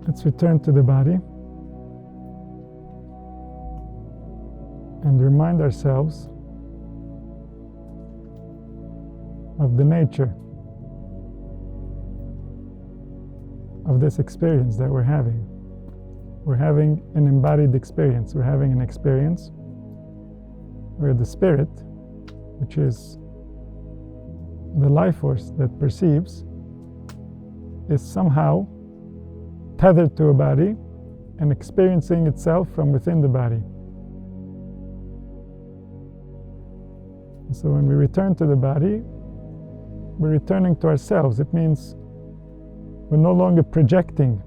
Let's return to the body and remind ourselves of the nature of this experience that we're having. We're having an embodied experience. We're having an experience where the spirit, which is the life force that perceives, is somehow tethered to a body and experiencing itself from within the body. So when we return to the body, we're returning to ourselves. It means we're no longer projecting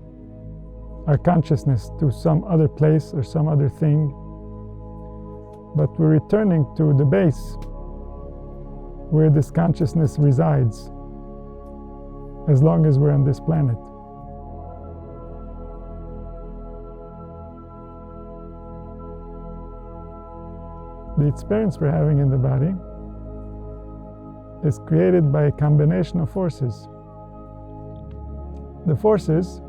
our consciousness to some other place or some other thing, but we're returning to the base where this consciousness resides as long as we're on this planet. The experience we're having in the body is created by a combination of forces. The forces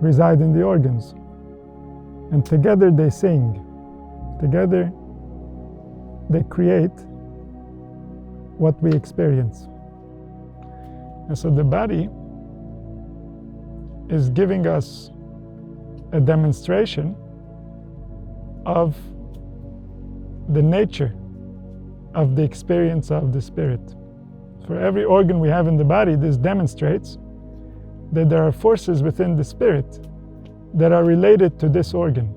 reside in the organs, and together they sing. Together they create what we experience. And so the body is giving us a demonstration of the nature of the experience of the spirit. For every organ we have in the body, this demonstrates that there are forces within the spirit that are related to this organ.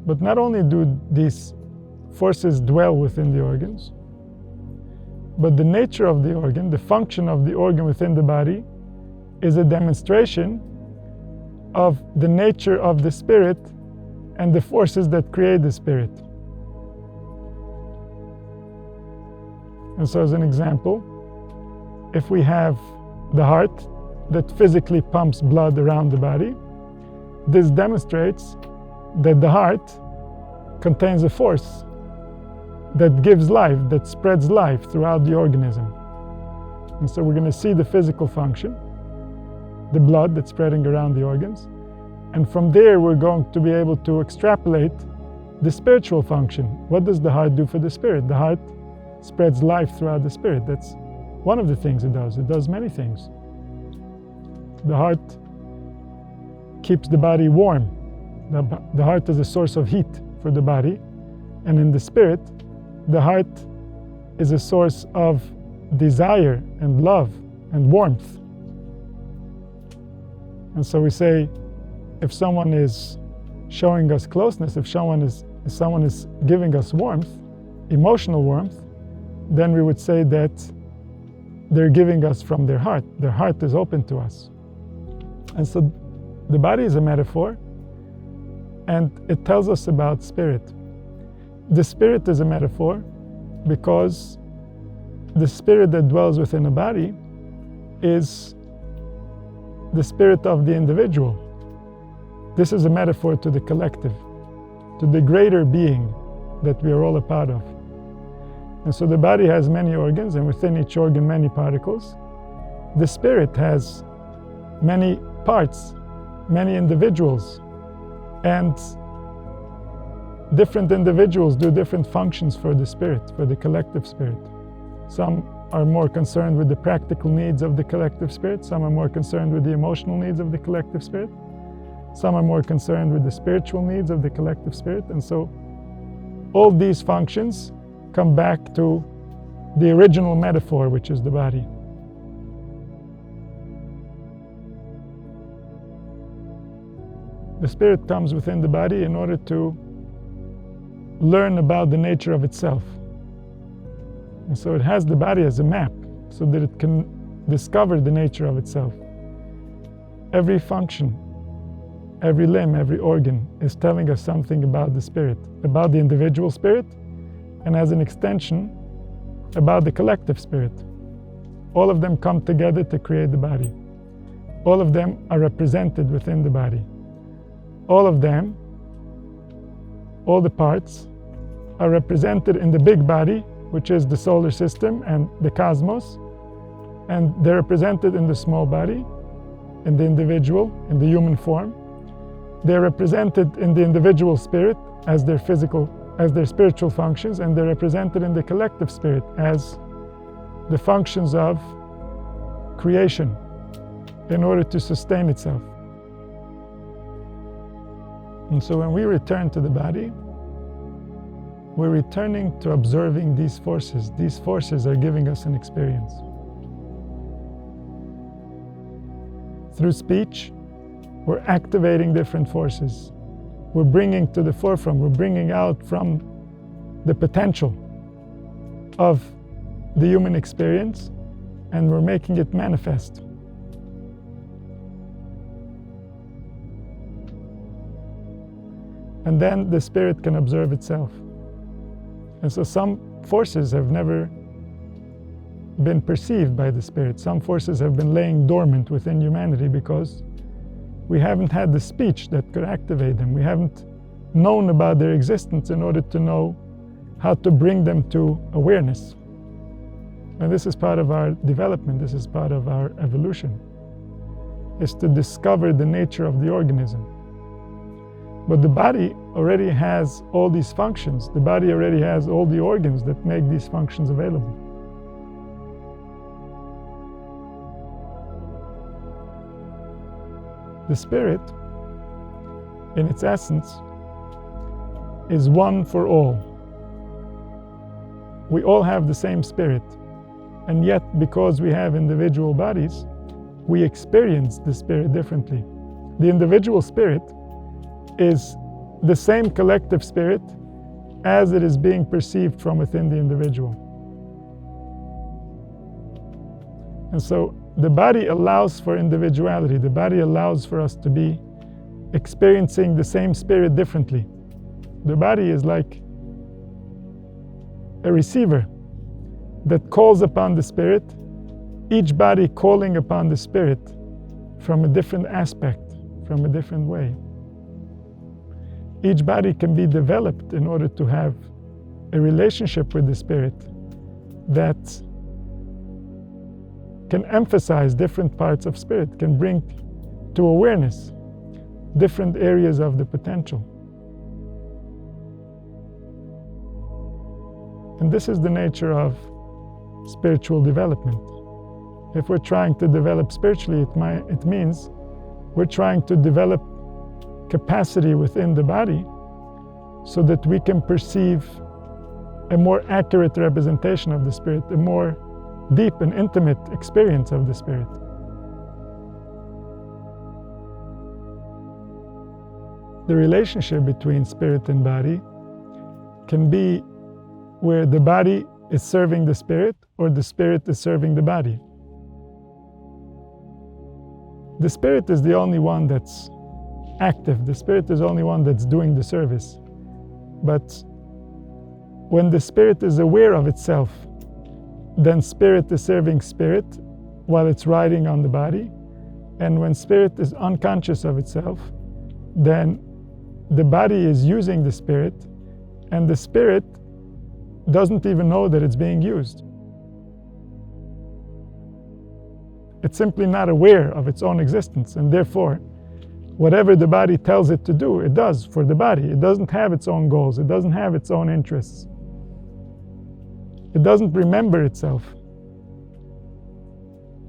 But not only do these forces dwell within the organs, but the nature of the organ, the function of the organ within the body, is a demonstration of the nature of the spirit and the forces that create the spirit. And so as an example, if we have the heart that physically pumps blood around the body, this demonstrates that the heart contains a force that gives life, that spreads life throughout the organism. And so we're going to see the physical function, the blood that's spreading around the organs, and from there we're going to be able to extrapolate the spiritual function. What does the heart do for the spirit? The heart spreads life throughout the spirit. That's one of the things it does. It does many things. The heart keeps the body warm. The heart is a source of heat for the body, and in the spirit, the heart is a source of desire and love and warmth. And so we say, if someone is showing us closeness, if someone is giving us warmth, emotional warmth, then we would say that they're giving us from their heart. Their heart is open to us. And so the body is a metaphor, and it tells us about spirit. The spirit is a metaphor because the spirit that dwells within a body is the spirit of the individual. This is a metaphor to the collective, to the greater being that we are all a part of. And so the body has many organs, and within each organ many particles. The spirit has many parts, many individuals, and different individuals do different functions for the spirit, for the collective spirit. Some are more concerned with the practical needs of the collective spirit, some are more concerned with the emotional needs of the collective spirit, some are more concerned with the spiritual needs of the collective spirit. And so all these functions come back to the original metaphor, which is the body. The spirit comes within the body in order to learn about the nature of itself. And so it has the body as a map so that it can discover the nature of itself. Every function, every limb, every organ is telling us something about the spirit, about the individual spirit, and as an extension, about the collective spirit. All of them come together to create the body. All of them are represented within the body. All of them, all the parts, are represented in the big body, which is the solar system and the cosmos, and they're represented in the small body, in the individual, in the human form. They're represented in the individual spirit as their spiritual functions, and they're represented in the collective spirit as the functions of creation in order to sustain itself. And so when we return to the body, we're returning to observing these forces. These forces are giving us an experience. Through speech, we're activating different forces. We're bringing to the forefront, we're bringing out from the potential of the human experience, and we're making it manifest. And then the spirit can observe itself. And so some forces have never been perceived by the spirit. Some forces have been laying dormant within humanity because we haven't had the speech that could activate them. We haven't known about their existence in order to know how to bring them to awareness. And this is part of our development, this is part of our evolution, is to discover the nature of the organism. But the body already has all these functions. The body already has all the organs that make these functions available. The spirit, in its essence, is one for all. We all have the same spirit, and yet because we have individual bodies, we experience the spirit differently. The individual spirit is the same collective spirit as it is being perceived from within the individual. And so the body allows for individuality. The body allows for us to be experiencing the same spirit differently. The body is like a receiver that calls upon the spirit, each body calling upon the spirit from a different aspect, from a different way. Each body can be developed in order to have a relationship with the spirit that can emphasize different parts of spirit, can bring to awareness different areas of the potential. And this is the nature of spiritual development. If we're trying to develop spiritually, it means we're trying to develop capacity within the body so that we can perceive a more accurate representation of the spirit, a more deep and intimate experience of the spirit. The relationship between spirit and body can be where the body is serving the spirit or the spirit is serving the body. The spirit is the only one that's active. The spirit is the only one that's doing the service. But when the spirit is aware of itself, then spirit is serving spirit while it's riding on the body. And when spirit is unconscious of itself, then the body is using the spirit, and the spirit doesn't even know that it's being used. It's simply not aware of its own existence, and therefore, whatever the body tells it to do, it does for the body. It doesn't have its own goals, it doesn't have its own interests. It doesn't remember itself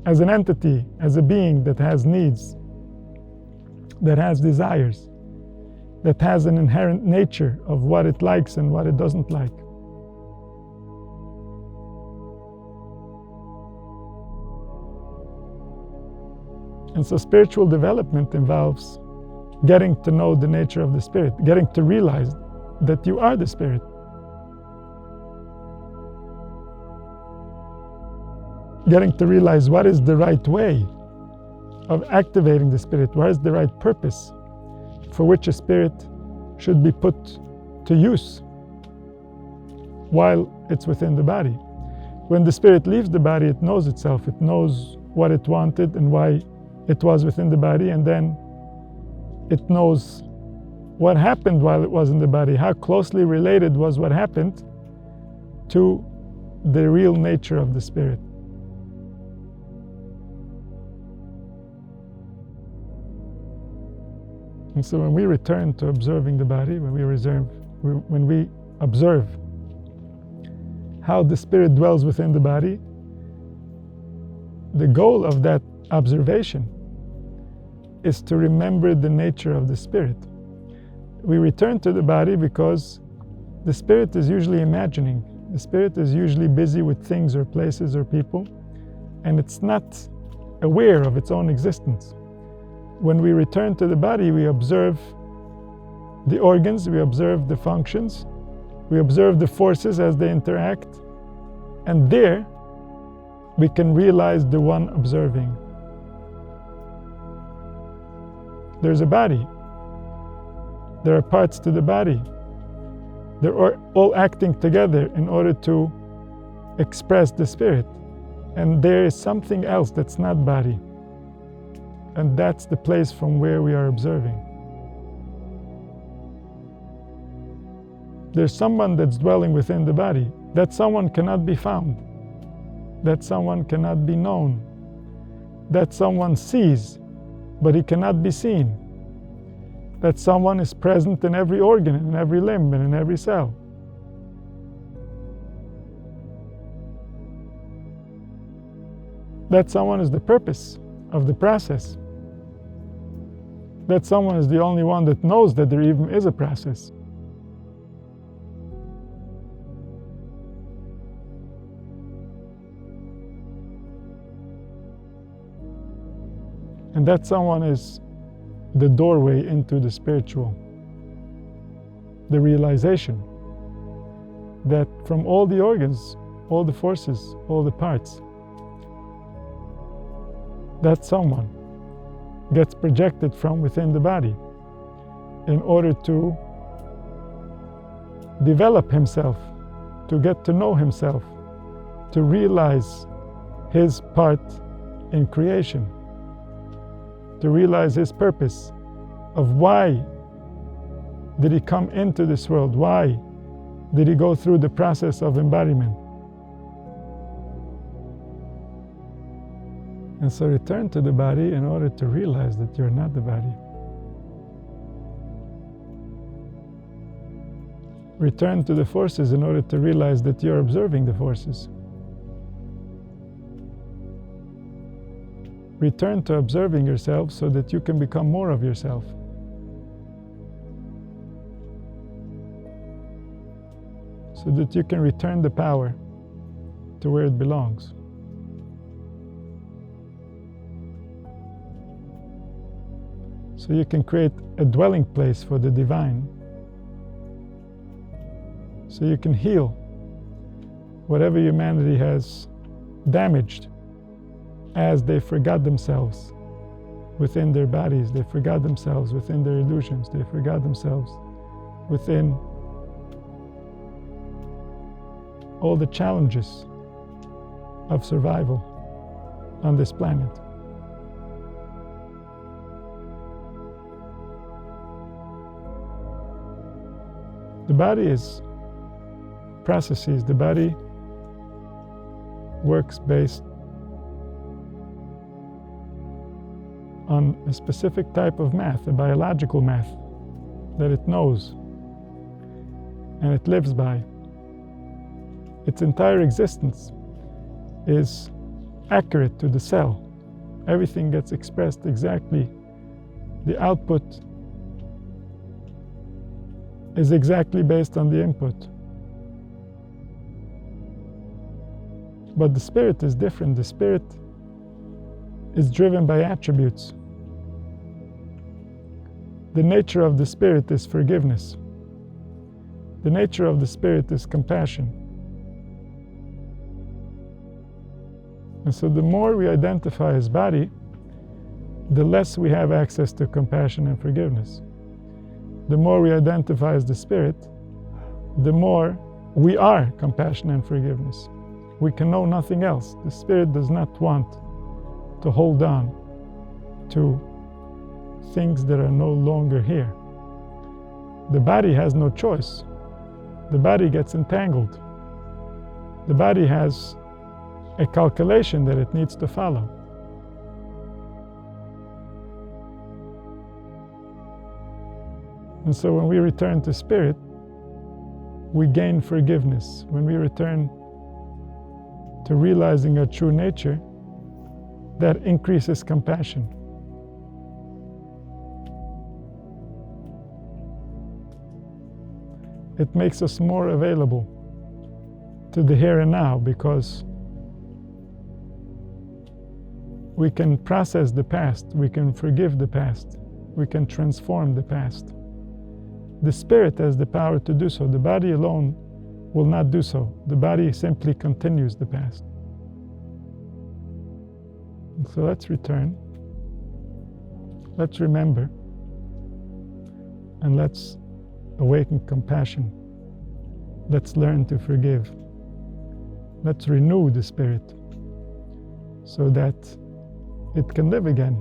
as an entity, as a being that has needs, that has desires, that has an inherent nature of what it likes and what it doesn't like. And so spiritual development involves getting to know the nature of the spirit, getting to realize that you are the spirit. Getting to realize what is the right way of activating the spirit, what is the right purpose for which a spirit should be put to use while it's within the body. When the spirit leaves the body, it knows itself, it knows what it wanted and why it was within the body, and then it knows what happened while it was in the body, how closely related was what happened to the real nature of the spirit. And so when we return to observing the body, when we observe how the spirit dwells within the body, the goal of that observation is to remember the nature of the spirit. We return to the body because the spirit is usually imagining. The spirit is usually busy with things or places or people, and it's not aware of its own existence. When we return to the body, we observe the organs, we observe the functions, we observe the forces as they interact, and there we can realize the one observing. There's a body. There are parts to the body. They're all acting together in order to express the spirit. And there is something else that's not body. And that's the place from where we are observing. There's someone that's dwelling within the body. That someone cannot be found. That someone cannot be known. That someone sees, but he cannot be seen. That someone is present in every organ, in every limb, and in every cell. That someone is the purpose of the process. That someone is the only one that knows that there even is a process. And that someone is the doorway into the spiritual. The realization that from all the organs, all the forces, all the parts, that someone gets projected from within the body in order to develop himself, to get to know himself, to realize his part in creation, to realize his purpose of why did he come into this world, why did he go through the process of embodiment. And so return to the body in order to realize that you're not the body. Return to the forces in order to realize that you're observing the forces. Return to observing yourself so that you can become more of yourself. So that you can return the power to where it belongs. So you can create a dwelling place for the divine. So you can heal whatever humanity has damaged as they forgot themselves within their bodies, they forgot themselves within their illusions, they forgot themselves within all the challenges of survival on this planet. The body is processes. The body works based on a specific type of math, a biological math that it knows and it lives by. Its entire existence is accurate to the cell. Everything gets expressed exactly. The output is exactly based on the input. But the spirit is different. The spirit is driven by attributes. The nature of the spirit is forgiveness. The nature of the spirit is compassion. And so the more we identify as body, the less we have access to compassion and forgiveness. The more we identify as the spirit, the more we are compassion and forgiveness. We can know nothing else. The spirit does not want to hold on to things that are no longer here. The body has no choice. The body gets entangled. The body has a calculation that it needs to follow. And so when we return to spirit, we gain forgiveness. When we return to realizing our true nature, that increases compassion. It makes us more available to the here and now, because we can process the past, we can forgive the past, we can transform the past. The spirit has the power to do so. The body alone will not do so. The body simply continues the past. So let's return, let's remember, and let's awaken compassion. Let's learn to forgive. Let's renew the spirit so that it can live again.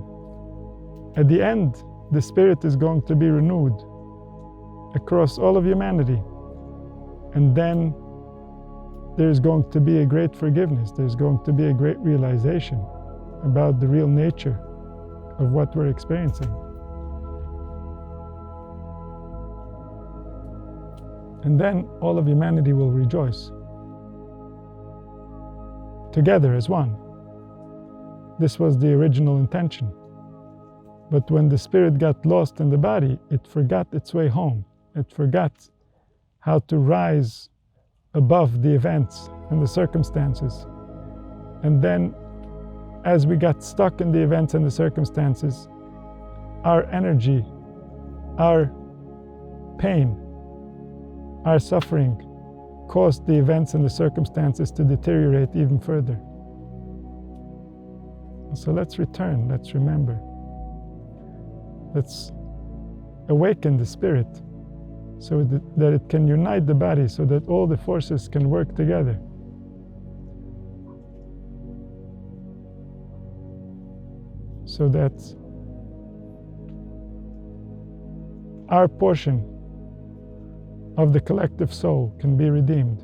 At the end, the spirit is going to be renewed across all of humanity. And then there's going to be a great forgiveness. There's going to be a great realization about the real nature of what we're experiencing. And then all of humanity will rejoice together as one. This was the original intention. But when the spirit got lost in the body, it forgot its way home. It forgot how to rise above the events and the circumstances. And then, as we got stuck in the events and the circumstances, our energy, our pain, our suffering caused the events and the circumstances to deteriorate even further. So let's return, let's remember. Let's awaken the spirit so that it can unite the body, so that all the forces can work together. So that our portion of the collective soul can be redeemed.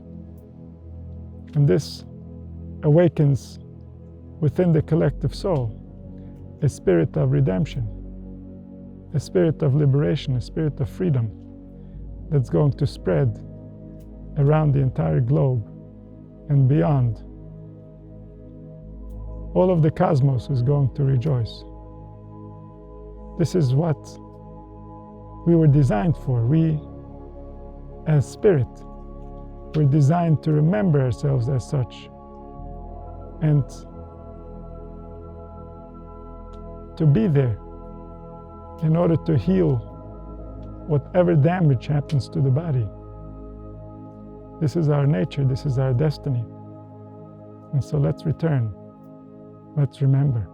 And this awakens within the collective soul a spirit of redemption, a spirit of liberation, a spirit of freedom that's going to spread around the entire globe and beyond. All of the cosmos is going to rejoice. This is what we were designed for. We, as spirit, were designed to remember ourselves as such and to be there in order to heal whatever damage happens to the body. This is our nature, this is our destiny. And so let's return, let's remember.